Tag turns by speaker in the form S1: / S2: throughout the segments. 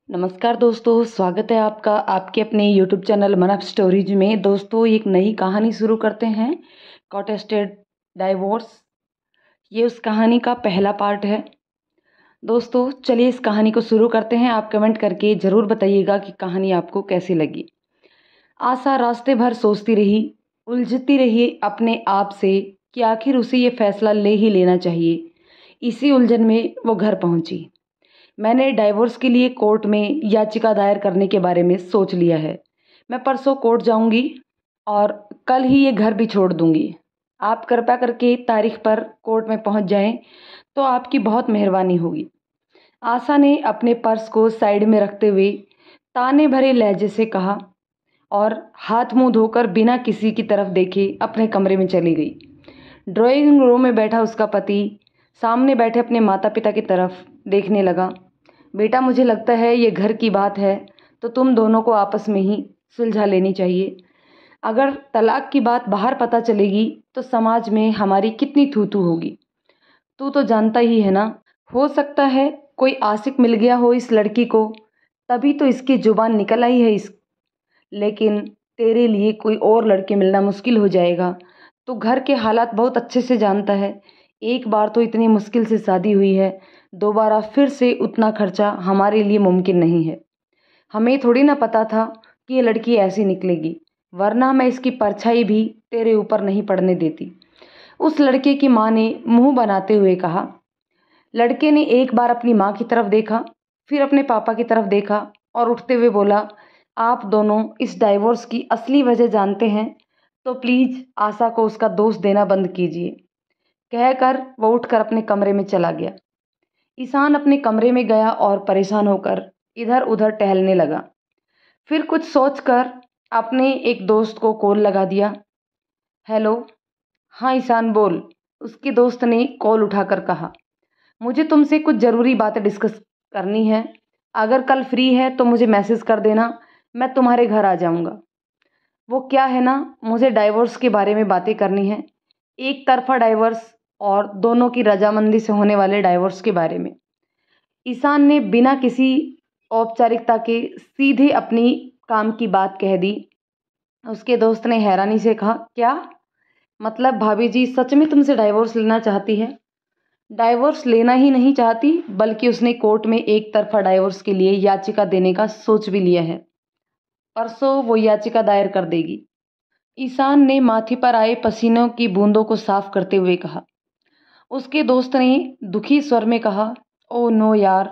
S1: नमस्कार दोस्तों, स्वागत है आपका आपके अपने यूट्यूब चैनल मन अप स्टोरीज में। दोस्तों, एक नई कहानी शुरू करते हैं, कॉटेस्टेड डाइवोर्स। ये उस कहानी का पहला पार्ट है। दोस्तों चलिए इस कहानी को शुरू करते हैं। आप कमेंट करके ज़रूर बताइएगा कि कहानी आपको कैसी लगी। आशा रास्ते भर सोचती रही, उलझती रही अपने आप से कि आखिर उसे ये फैसला ले ही लेना चाहिए। इसी उलझन में वो घर पहुंची। मैंने डाइवोर्स के लिए कोर्ट में याचिका दायर करने के बारे में सोच लिया है। मैं परसों कोर्ट जाऊंगी और कल ही ये घर भी छोड़ दूंगी। आप कृपया करके तारीख पर कोर्ट में पहुंच जाएं तो आपकी बहुत मेहरबानी होगी। आशा ने अपने पर्स को साइड में रखते हुए ताने भरे लहजे से कहा और हाथ मुंह धोकर बिना किसी की तरफ देखे अपने कमरे में चली गई। ड्राइंग रूम में बैठा उसका पति सामने बैठे अपने माता पिता की तरफ देखने लगा। बेटा, मुझे लगता है ये घर की बात है तो तुम दोनों को आपस में ही सुलझा लेनी चाहिए। अगर तलाक की बात बाहर पता चलेगी तो समाज में हमारी कितनी थू थू होगी। तू तो जानता ही है ना। हो सकता है कोई आशिक मिल गया हो इस लड़की को, तभी तो इसकी जुबान निकल आई है लेकिन तेरे लिए कोई और लड़के मिलना मुश्किल हो जाएगा। तो घर के हालात बहुत अच्छे से जानता है। एक बार तो इतनी मुश्किल से शादी हुई है, दोबारा फिर से उतना खर्चा हमारे लिए मुमकिन नहीं है। हमें थोड़ी ना पता था कि ये लड़की ऐसी निकलेगी, वरना मैं इसकी परछाई भी तेरे ऊपर नहीं पड़ने देती। उस लड़के की माँ ने मुंह बनाते हुए कहा। लड़के ने एक बार अपनी माँ की तरफ देखा, फिर अपने पापा की तरफ देखा और उठते हुए बोला, आप दोनों इस डाइवोर्स की असली वजह जानते हैं तो प्लीज़ आशा को उसका दोष देना बंद कीजिए। कहकर वो उठकर अपने कमरे में चला गया। ईशान अपने कमरे में गया और परेशान होकर इधर उधर टहलने लगा। फिर कुछ सोचकर अपने एक दोस्त को कॉल लगा दिया। हेलो। हाँ ईशान बोल, उसके दोस्त ने कॉल उठाकर कहा। मुझे तुमसे कुछ ज़रूरी बातें डिस्कस करनी है। अगर कल फ्री है तो मुझे मैसेज कर देना, मैं तुम्हारे घर आ जाऊंगा। वो क्या है ना, मुझे डाइवोर्स के बारे में बातें करनी है। एक तरफा डाइवोर्स और दोनों की रजामंदी से होने वाले डाइवोर्स के बारे में। ईशान ने बिना किसी औपचारिकता के सीधे अपनी काम की बात कह दी। उसके दोस्त ने हैरानी से कहा, क्या मतलब भाभी जी सच में तुमसे डाइवोर्स लेना चाहती है? डाइवोर्स लेना ही नहीं चाहती, बल्कि उसने कोर्ट में एक तरफा डाइवोर्स के लिए याचिका देने का सोच भी लिया है। परसों वो याचिका दायर कर देगी। ईशान ने माथे पर आए पसीनों की बूंदों को साफ करते हुए कहा। उसके दोस्त ने दुखी स्वर में कहा, ओ नो यार,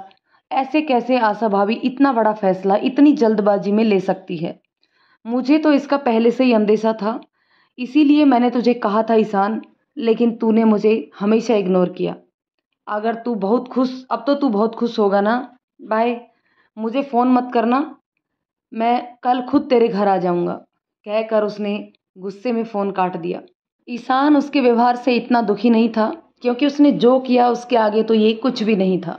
S1: ऐसे कैसे आशा भाभी इतना बड़ा फैसला इतनी जल्दबाजी में ले सकती है? मुझे तो इसका पहले से ही अंदेशा था, इसीलिए मैंने तुझे कहा था ईशान, लेकिन तूने मुझे हमेशा इग्नोर किया। अगर तू बहुत खुश अब तो तू बहुत खुश होगा ना। बाय। मुझे फ़ोन मत करना, मैं कल खुद तेरे घर आ जाऊंगा। कहकर उसने गुस्से में फ़ोन काट दिया। ईशान उसके व्यवहार से इतना दुखी नहीं था, क्योंकि उसने जो किया उसके आगे तो ये कुछ भी नहीं था।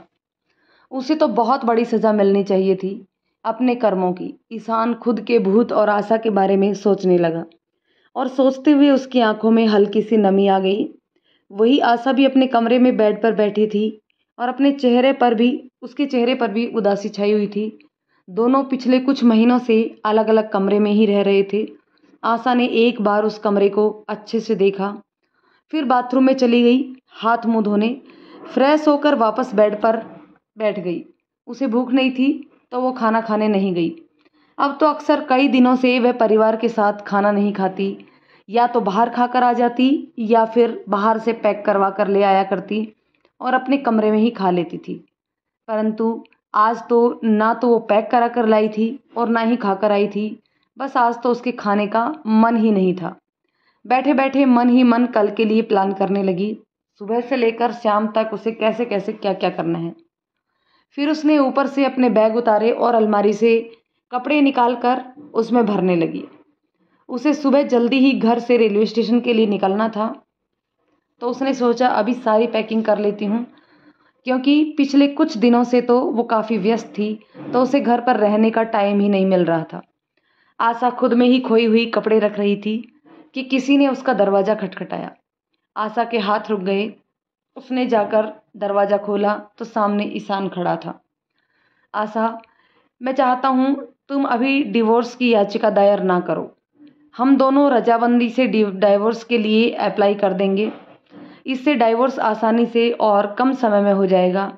S1: उसे तो बहुत बड़ी सज़ा मिलनी चाहिए थी अपने कर्मों की। ईशान खुद के भूत और आशा के बारे में सोचने लगा और सोचते हुए उसकी आंखों में हल्की सी नमी आ गई। वही आशा भी अपने कमरे में बेड पर बैठी थी और उसके चेहरे पर भी उदासी छाई हुई थी। दोनों पिछले कुछ महीनों से अलग अलग कमरे में ही रह रहे थे। आशा ने एक बार उस कमरे को अच्छे से देखा, फिर बाथरूम में चली गई हाथ मुंह धोने। फ्रेश होकर वापस बेड पर बैठ गई। उसे भूख नहीं थी तो वो खाना खाने नहीं गई। अब तो अक्सर कई दिनों से वह परिवार के साथ खाना नहीं खाती, या तो बाहर खाकर आ जाती या फिर बाहर से पैक करवा कर ले आया करती और अपने कमरे में ही खा लेती थी। परंतु आज तो ना तो वो पैक करा कर लाई थी और ना ही खाकर आई थी। बस आज तो उसके खाने का मन ही नहीं था। बैठे बैठे मन ही मन कल के लिए प्लान करने लगी, सुबह से लेकर शाम तक उसे कैसे कैसे क्या क्या करना है। फिर उसने ऊपर से अपने बैग उतारे और अलमारी से कपड़े निकाल कर उसमें भरने लगी। उसे सुबह जल्दी ही घर से रेलवे स्टेशन के लिए निकलना था, तो उसने सोचा अभी सारी पैकिंग कर लेती हूँ, क्योंकि पिछले कुछ दिनों से तो वो काफ़ी व्यस्त थी, तो उसे घर पर रहने का टाइम ही नहीं मिल रहा था। आशा खुद में ही खोई हुई कपड़े रख रही थी कि किसी ने उसका दरवाज़ा खटखटाया। आशा के हाथ रुक गए। उसने जाकर दरवाज़ा खोला तो सामने ईशान खड़ा था। आशा, मैं चाहता हूँ तुम अभी डिवोर्स की याचिका दायर ना करो। हम दोनों रजामंदी से डाइवोर्स के लिए अप्लाई कर देंगे। इससे डाइवोर्स आसानी से और कम समय में हो जाएगा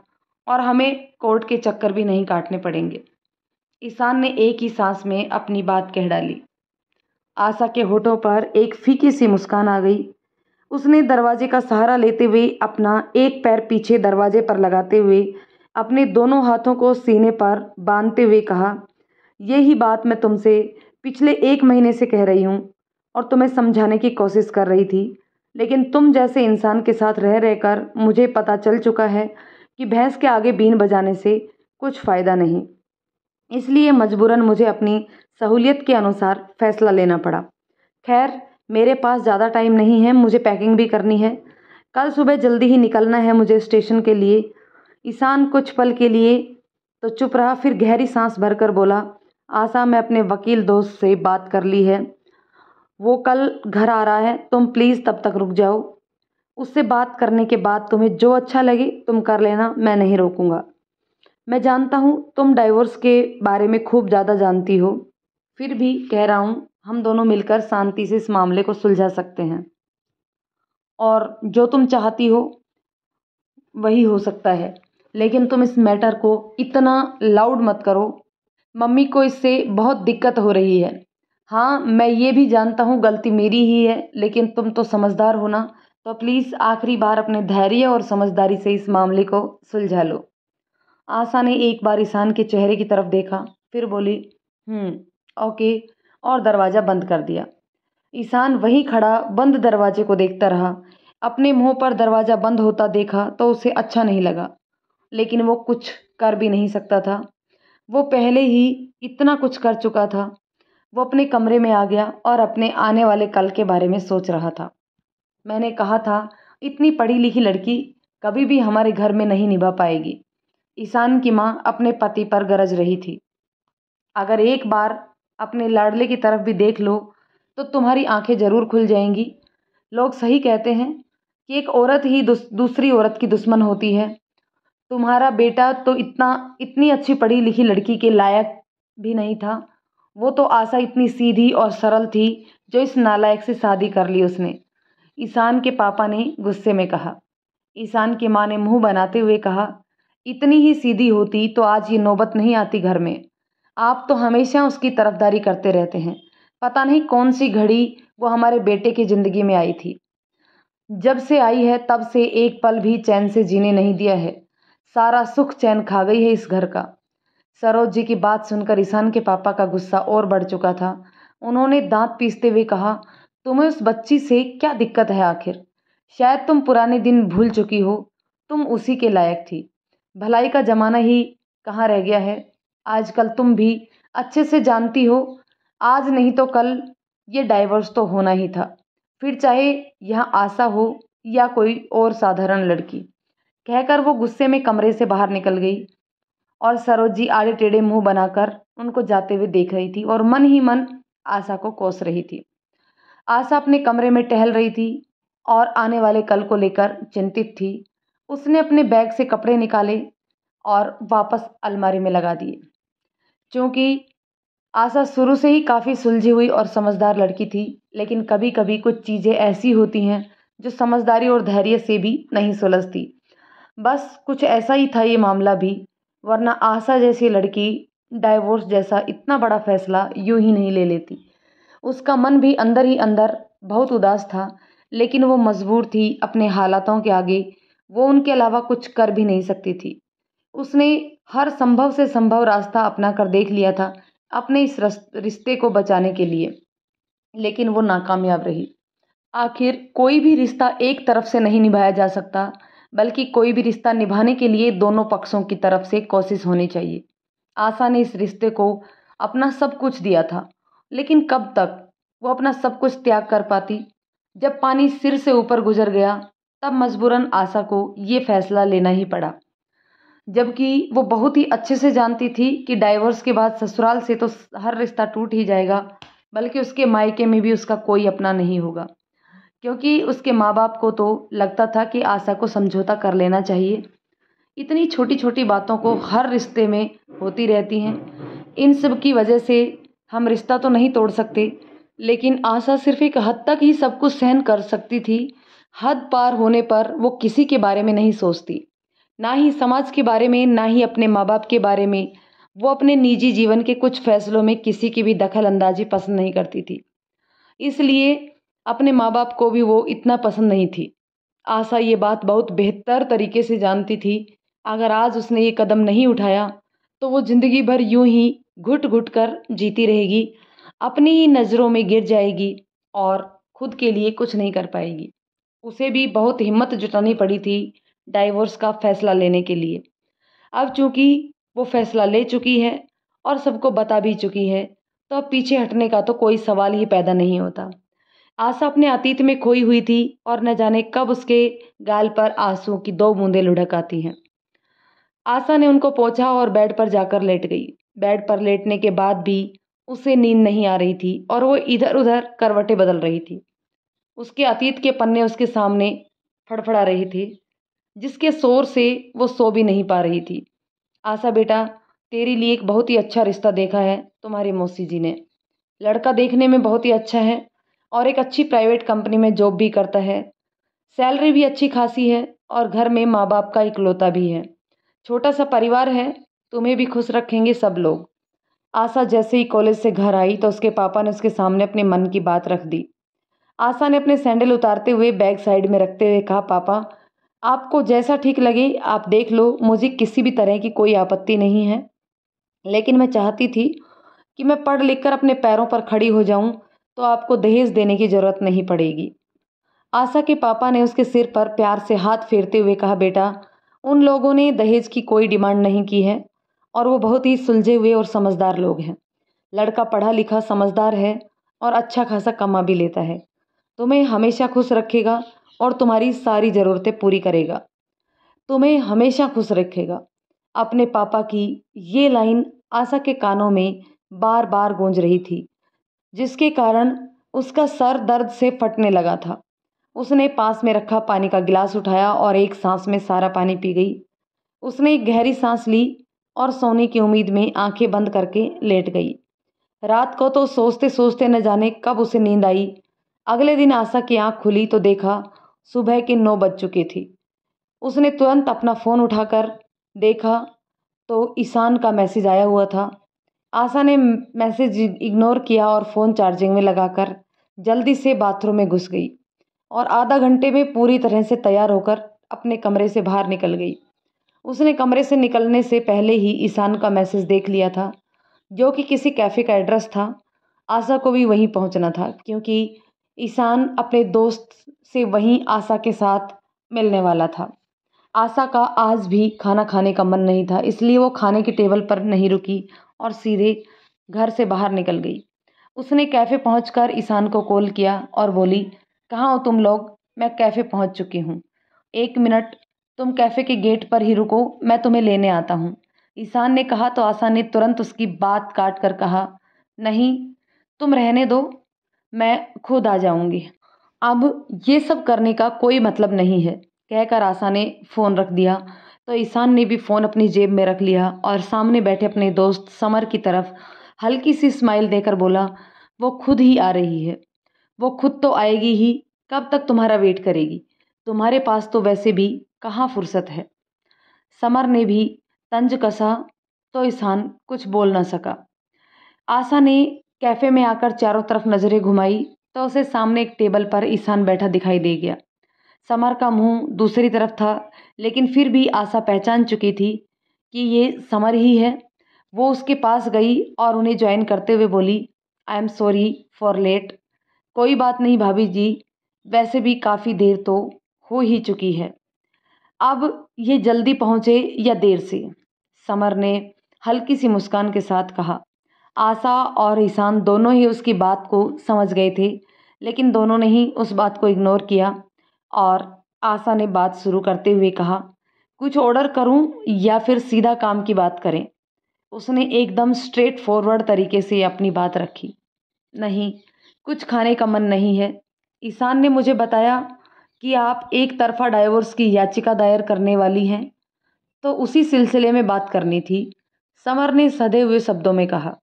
S1: और हमें कोर्ट के चक्कर भी नहीं काटने पड़ेंगे। ईशान ने एक ही सांस में अपनी बात कह डाली। आशा के होठों पर एक फीकी सी मुस्कान आ गई। उसने दरवाजे का सहारा लेते हुए अपना एक पैर पीछे दरवाजे पर लगाते हुए अपने दोनों हाथों को सीने पर बांधते हुए कहा, यही बात मैं तुमसे पिछले 1 महीने से कह रही हूँ और तुम्हें समझाने की कोशिश कर रही थी, लेकिन तुम जैसे इंसान के साथ रह रहकर मुझे पता चल चुका है कि भैंस के आगे बीन बजाने से कुछ फ़ायदा नहीं। इसलिए मजबूरन मुझे अपनी सहूलियत के अनुसार फैसला लेना पड़ा। खैर, मेरे पास ज़्यादा टाइम नहीं है, मुझे पैकिंग भी करनी है। कल सुबह जल्दी ही निकलना है मुझे स्टेशन के लिए। ईशान कुछ पल के लिए तो चुप रहा, फिर गहरी सांस भरकर बोला, आशा, मैं अपने वकील दोस्त से बात कर ली है, वो कल घर आ रहा है, तुम प्लीज़ तब तक रुक जाओ। उससे बात करने के बाद तुम्हें जो अच्छा लगे तुम कर लेना, मैं नहीं रोकूंगा। मैं जानता हूँ तुम डाइवोर्स के बारे में खूब ज़्यादा जानती हो, फिर भी कह रहा हूँ हम दोनों मिलकर शांति से इस मामले को सुलझा सकते हैं और जो तुम चाहती हो वही हो सकता है, लेकिन तुम इस मैटर को इतना लाउड मत करो। मम्मी को इससे बहुत दिक्कत हो रही है। हाँ, मैं ये भी जानता हूँ गलती मेरी ही है, लेकिन तुम तो समझदार हो ना, तो प्लीज़ आखिरी बार अपने धैर्य और समझदारी से इस मामले को सुलझा लो। आशा ने एक बार ईशान के चेहरे की तरफ देखा, फिर बोली, ओके, और दरवाज़ा बंद कर दिया। ईशान वहीं खड़ा बंद दरवाजे को देखता रहा। अपने मुंह पर दरवाज़ा बंद होता देखा तो उसे अच्छा नहीं लगा, लेकिन वो कुछ कर भी नहीं सकता था। वो पहले ही इतना कुछ कर चुका था। वो अपने कमरे में आ गया और अपने आने वाले कल के बारे में सोच रहा था। मैंने कहा था, इतनी पढ़ी लिखी लड़की कभी भी हमारे घर में नहीं निभा पाएगी। ईशान की माँ अपने पति पर गरज रही थी। अगर एक बार अपने लाडले की तरफ भी देख लो तो तुम्हारी आंखें जरूर खुल जाएंगी। लोग सही कहते हैं कि एक औरत ही दूसरी औरत की दुश्मन होती है। तुम्हारा बेटा तो इतनी अच्छी पढ़ी लिखी लड़की के लायक भी नहीं था। वो तो आशा इतनी सीधी और सरल थी जो इस नालायक से शादी कर ली उसने। ईशान के पापा ने गुस्से में कहा। ईशान की माँ ने मुंह बनाते हुए कहा, इतनी ही सीधी होती तो आज ये नौबत नहीं आती घर में। आप तो हमेशा उसकी तरफदारी करते रहते हैं। पता नहीं कौन सी घड़ी वो हमारे बेटे की ज़िंदगी में आई थी। जब से आई है तब से एक पल भी चैन से जीने नहीं दिया है। सारा सुख चैन खा गई है इस घर का। सरोज जी की बात सुनकर ईशान के पापा का गुस्सा और बढ़ चुका था। उन्होंने दांत पीसते हुए कहा, तुम्हें उस बच्ची से क्या दिक्कत है आखिर? शायद तुम पुराने दिन भूल चुकी हो। तुम उसी के लायक थी। भलाई का जमाना ही कहाँ रह गया है। आजकल तुम भी अच्छे से जानती हो, आज नहीं तो कल ये डाइवोर्स तो होना ही था, फिर चाहे यहाँ आशा हो या कोई और साधारण लड़की। कहकर वो गुस्से में कमरे से बाहर निकल गई और सरोज जी आड़े टेढ़े मुंह बनाकर उनको जाते हुए देख रही थी और मन ही मन आशा को कोस रही थी। आशा अपने कमरे में टहल रही थी और आने वाले कल को लेकर चिंतित थी। उसने अपने बैग से कपड़े निकाले और वापस अलमारी में लगा दिए। क्योंकि आशा शुरू से ही काफ़ी सुलझी हुई और समझदार लड़की थी, लेकिन कभी कभी कुछ चीज़ें ऐसी होती हैं जो समझदारी और धैर्य से भी नहीं सुलझती। बस कुछ ऐसा ही था ये मामला भी, वरना आशा जैसी लड़की डाइवोर्स जैसा इतना बड़ा फैसला यूं ही नहीं ले लेती। उसका मन भी अंदर ही अंदर बहुत उदास था, लेकिन वो मजबूर थी अपने हालातों के आगे। वो उनके अलावा कुछ कर भी नहीं सकती थी। उसने हर संभव से संभव रास्ता अपना कर देख लिया था अपने इस रिश्ते को बचाने के लिए, लेकिन वो नाकामयाब रही। आखिर कोई भी रिश्ता एक तरफ से नहीं निभाया जा सकता, बल्कि कोई भी रिश्ता निभाने के लिए दोनों पक्षों की तरफ से कोशिश होनी चाहिए। आशा ने इस रिश्ते को अपना सब कुछ दिया था, लेकिन कब तक वो अपना सब कुछ त्याग कर पाती? जब पानी सिर से ऊपर गुजर गया तब मजबूरन आशा को ये फैसला लेना ही पड़ा, जबकि वो बहुत ही अच्छे से जानती थी कि डाइवोर्स के बाद ससुराल से तो हर रिश्ता टूट ही जाएगा, बल्कि उसके मायके में भी उसका कोई अपना नहीं होगा। क्योंकि उसके माँ बाप को तो लगता था कि आशा को समझौता कर लेना चाहिए। इतनी छोटी छोटी बातों को हर रिश्ते में होती रहती हैं। इन सब की वजह से हम रिश्ता तो नहीं तोड़ सकते, लेकिन आशा सिर्फ एक हद तक ही सब कुछ सहन कर सकती थी। हद पार होने पर वो किसी के बारे में नहीं सोचती, ना ही समाज के बारे में, ना ही अपने माँ बाप के बारे में। वो अपने निजी जीवन के कुछ फैसलों में किसी की भी दखल अंदाजी पसंद नहीं करती थी, इसलिए अपने माँ बाप को भी वो इतना पसंद नहीं थी। आशा ये बात बहुत बेहतर तरीके से जानती थी। अगर आज उसने ये कदम नहीं उठाया तो वो जिंदगी भर यूं ही घुट घुट कर जीती रहेगी, अपनी ही नज़रों में गिर जाएगी और खुद के लिए कुछ नहीं कर पाएगी। उसे भी बहुत हिम्मत जुटानी पड़ी थी डाइवोर्स का फैसला लेने के लिए। अब चूंकि वो फैसला ले चुकी है और सबको बता भी चुकी है, तो अब पीछे हटने का तो कोई सवाल ही पैदा नहीं होता। आशा अपने अतीत में खोई हुई थी और न जाने कब उसके गाल पर आंसुओं की 2 बूंदें लुढ़क आती हैं। आशा ने उनको पोंछा और बेड पर जाकर लेट गई। बेड पर लेटने के बाद भी उसे नींद नहीं आ रही थी और वो इधर उधर करवटें बदल रही थी। उसके अतीत के पन्ने उसके सामने फड़फड़ा रहे थे, जिसके शोर से वो सो भी नहीं पा रही थी। आशा बेटा, तेरे लिए एक बहुत ही अच्छा रिश्ता देखा है तुम्हारी मौसी जी ने। लड़का देखने में बहुत ही अच्छा है और एक अच्छी प्राइवेट कंपनी में जॉब भी करता है। सैलरी भी अच्छी खासी है और घर में माँ बाप का इकलौता भी है। छोटा सा परिवार है, तुम्हें भी खुश रखेंगे सब लोग। आशा जैसे ही कॉलेज से घर आई तो उसके पापा ने उसके सामने अपने मन की बात रख दी। आशा ने अपने सैंडल उतारते हुए बैग साइड में रखते हुए कहा, पापा आपको जैसा ठीक लगे आप देख लो, मुझे किसी भी तरह की कोई आपत्ति नहीं है, लेकिन मैं चाहती थी कि मैं पढ़ लिख कर अपने पैरों पर खड़ी हो जाऊं, तो आपको दहेज देने की ज़रूरत नहीं पड़ेगी। आशा के पापा ने उसके सिर पर प्यार से हाथ फेरते हुए कहा, बेटा उन लोगों ने दहेज की कोई डिमांड नहीं की है और वो बहुत ही सुलझे हुए और समझदार लोग हैं। लड़का पढ़ा लिखा समझदार है और अच्छा खासा कमा भी लेता है। तुम्हें हमेशा खुश रखेगा और तुम्हारी सारी ज़रूरतें पूरी करेगा। तुम्हें हमेशा खुश रखेगा। अपने पापा की ये लाइन आशा के कानों में बार बार गूंज रही थी, जिसके कारण उसका सर दर्द से फटने लगा था। उसने पास में रखा पानी का गिलास उठाया और एक सांस में सारा पानी पी गई। उसने एक गहरी सांस ली और सोने की उम्मीद में आंखें बंद करके लेट गई। रात को तो सोचते सोचते न जाने कब उसे नींद आई। अगले दिन आशा की आंख खुली तो देखा सुबह के 9 बज चुके थी। उसने तुरंत अपना फ़ोन उठाकर देखा तो ईशान का मैसेज आया हुआ था। आशा ने मैसेज इग्नोर किया और फ़ोन चार्जिंग में लगाकर जल्दी से बाथरूम में घुस गई और आधा घंटे में पूरी तरह से तैयार होकर अपने कमरे से बाहर निकल गई। उसने कमरे से निकलने से पहले ही ईशान का मैसेज देख लिया था, जो कि किसी कैफ़े का एड्रेस था। आशा को भी वहीं पहुंचना था, क्योंकि ईशान अपने दोस्त से वहीं आशा के साथ मिलने वाला था। आशा का आज भी खाना खाने का मन नहीं था, इसलिए वो खाने की टेबल पर नहीं रुकी और सीधे घर से बाहर निकल गई। उसने कैफ़े पहुंचकर ईशान को कॉल किया और बोली, कहाँ हो तुम लोग? मैं कैफ़े पहुंच चुकी हूँ। 1 मिनट तुम कैफ़े के गेट पर ही रुको, मैं तुम्हें लेने आता हूँ। ईशान ने कहा तो आशा ने तुरंत उसकी बात काट कर कहा, नहीं तुम रहने दो, मैं खुद आ जाऊंगी। अब ये सब करने का कोई मतलब नहीं है, कहकर आशा ने फ़ोन रख दिया तो ईशान ने भी फ़ोन अपनी जेब में रख लिया और सामने बैठे अपने दोस्त समर की तरफ हल्की सी स्माइल देकर बोला, वो खुद ही आ रही है। वो खुद तो आएगी ही, कब तक तुम्हारा वेट करेगी? तुम्हारे पास तो वैसे भी कहाँ फुर्सत है। समर ने भी तंज कसा तो ईशान कुछ बोल न सका। आशा ने कैफ़े में आकर चारों तरफ नज़रें घुमाई तो उसे सामने एक टेबल पर ईशान बैठा दिखाई दे गया। समर का मुंह दूसरी तरफ था, लेकिन फिर भी आशा पहचान चुकी थी कि ये समर ही है। वो उसके पास गई और उन्हें ज्वाइन करते हुए बोली, I am sorry for late. कोई बात नहीं भाभी जी, वैसे भी काफ़ी देर तो हो ही चुकी है। अब ये जल्दी पहुँचे या देर से? समर ने हल्की सी मुस्कान के साथ कहा। आशा और ईशान दोनों ही उसकी बात को समझ गए थे, लेकिन दोनों ने ही उस बात को इग्नोर किया और आशा ने बात शुरू करते हुए कहा, कुछ ऑर्डर करूं या फिर सीधा काम की बात करें? उसने एकदम स्ट्रेट फॉरवर्ड तरीके से अपनी बात रखी। नहीं, कुछ खाने का मन नहीं है। ईशान ने मुझे बताया कि आप एक तरफा डाइवोर्स की याचिका दायर करने वाली हैं, तो उसी सिलसिले में बात करनी थी। समर ने सधे हुए शब्दों में कहा,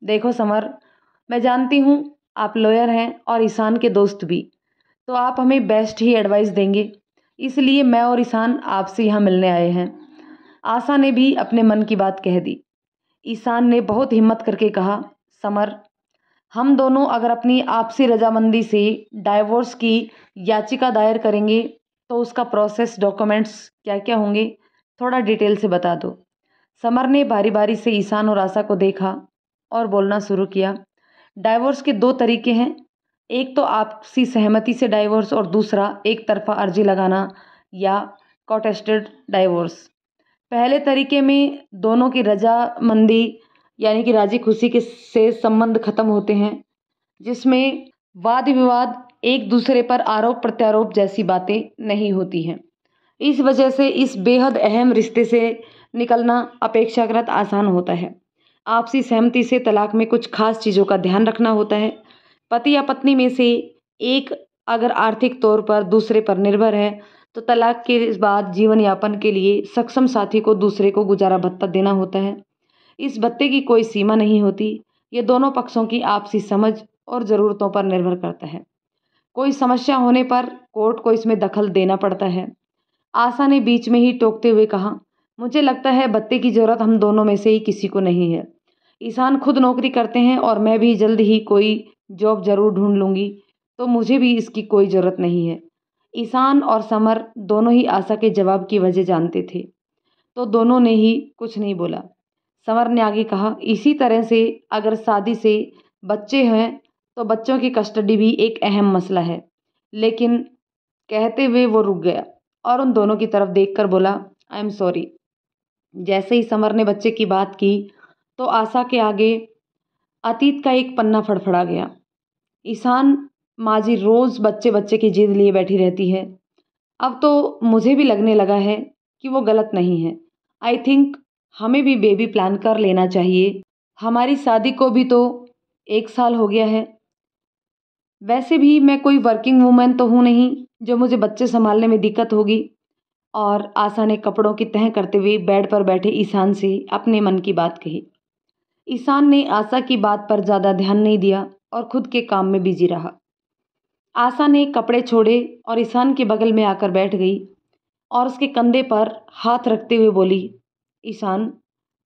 S1: देखो समर, मैं जानती हूँ आप लॉयर हैं और ईशान के दोस्त भी, तो आप हमें बेस्ट ही एडवाइस देंगे, इसलिए मैं और ईशान आपसे यहाँ मिलने आए हैं। आशा ने भी अपने मन की बात कह दी। ईशान ने बहुत हिम्मत करके कहा, समर, हम दोनों अगर अपनी आपसी रजामंदी से डाइवोर्स की याचिका दायर करेंगे तो उसका प्रोसेस, डॉक्यूमेंट्स क्या क्या होंगे, थोड़ा डिटेल से बता दो। समर ने बारी बारी से ईशान और आशा को देखा और बोलना शुरू किया। डाइवोर्स के दो तरीके हैं, एक तो आपसी सहमति से डाइवोर्स और दूसरा एक तरफा अर्जी लगाना या कॉटेस्टेड डाइवोर्स। पहले तरीके में दोनों की रजामंदी यानी कि राजी खुशी के से संबंध खत्म होते हैं, जिसमें वाद विवाद, एक दूसरे पर आरोप प्रत्यारोप जैसी बातें नहीं होती हैं। इस वजह से इस बेहद अहम रिश्ते से निकलना अपेक्षाकृत आसान होता है। आपसी सहमति से तलाक में कुछ खास चीज़ों का ध्यान रखना होता है। पति या पत्नी में से एक अगर आर्थिक तौर पर दूसरे पर निर्भर है तो तलाक के बाद जीवन यापन के लिए सक्षम साथी को दूसरे को गुजारा भत्ता देना होता है। इस भत्ते की कोई सीमा नहीं होती, ये दोनों पक्षों की आपसी समझ और ज़रूरतों पर निर्भर करता है। कोई समस्या होने पर कोर्ट को इसमें दखल देना पड़ता है। आशा ने बीच में ही टोकते हुए कहा, मुझे लगता है भत्ते की ज़रूरत हम दोनों में से ही किसी को नहीं है। ईशान खुद नौकरी करते हैं और मैं भी जल्द ही कोई जॉब ज़रूर ढूंढ लूँगी, तो मुझे भी इसकी कोई ज़रूरत नहीं है। ईशान और समर दोनों ही आशा के जवाब की वजह जानते थे, तो दोनों ने ही कुछ नहीं बोला। समर ने आगे कहा, इसी तरह से अगर शादी से बच्चे हैं तो बच्चों की कस्टडी भी एक अहम मसला है। लेकिन कहते हुए वो रुक गया और उन दोनों की तरफ देखकर बोला, आई एम सॉरी। जैसे ही समर ने बच्चे की बात की तो आशा के आगे अतीत का एक पन्ना फड़फड़ा गया। ईशान माजी रोज़ बच्चे बच्चे की जिद लिए बैठी रहती है। अब तो मुझे भी लगने लगा है कि वो गलत नहीं है। आई थिंक हमें भी बेबी प्लान कर लेना चाहिए। हमारी शादी को भी तो 1 साल हो गया है। वैसे भी मैं कोई वर्किंग वूमेन तो हूँ नहीं जो मुझे बच्चे संभालने में दिक्कत होगी। और आशा ने कपड़ों की तह करते हुए बेड पर बैठे ईशान से अपने मन की बात कही। ईशान ने आशा की बात पर ज़्यादा ध्यान नहीं दिया और खुद के काम में बिजी रहा। आशा ने कपड़े छोड़े और ईशान के बगल में आकर बैठ गई और उसके कंधे पर हाथ रखते हुए बोली, ईशान,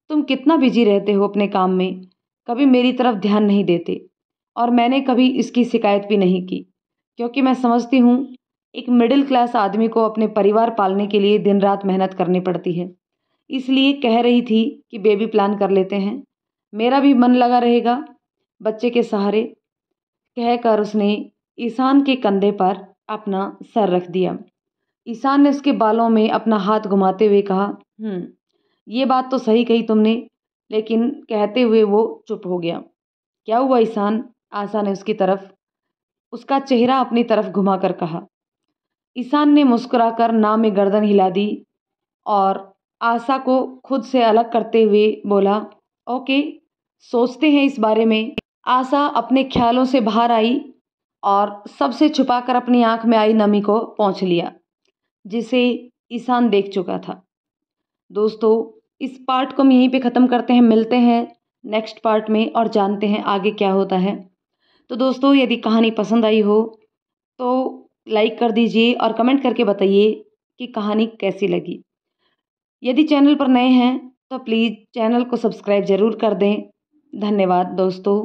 S1: तुम कितना बिजी रहते हो अपने काम में, कभी मेरी तरफ ध्यान नहीं देते। और मैंने कभी इसकी शिकायत भी नहीं की, क्योंकि मैं समझती हूँ एक मिडिल क्लास आदमी को अपने परिवार पालने के लिए दिन रात मेहनत करनी पड़ती है। इसलिए कह रही थी कि बेबी प्लान कर लेते हैं, मेरा भी मन लगा रहेगा बच्चे के सहारे। कहकर उसने ईशान के कंधे पर अपना सर रख दिया। ईशान ने उसके बालों में अपना हाथ घुमाते हुए कहा, ये बात तो सही कही तुमने, लेकिन कहते हुए वो चुप हो गया। क्या हुआ ईशान? आशा ने उसका चेहरा अपनी तरफ घुमाकर कहा। ईशान ने मुस्कुराकर ना में गर्दन हिला दी और आशा को खुद से अलग करते हुए बोला, ओके, सोचते हैं इस बारे में। आशा अपने ख्यालों से बाहर आई और सबसे छुपाकर अपनी आंख में आई नमी को पोंछ लिया, जिसे ईशान देख चुका था। दोस्तों, इस पार्ट को हम यहीं पे ख़त्म करते हैं। मिलते हैं नेक्स्ट पार्ट में और जानते हैं आगे क्या होता है। तो दोस्तों, यदि कहानी पसंद आई हो तो लाइक कर दीजिए और कमेंट करके बताइए कि कहानी कैसी लगी। यदि चैनल पर नए हैं तो प्लीज़ चैनल को सब्सक्राइब ज़रूर कर दें। धन्यवाद दोस्तों।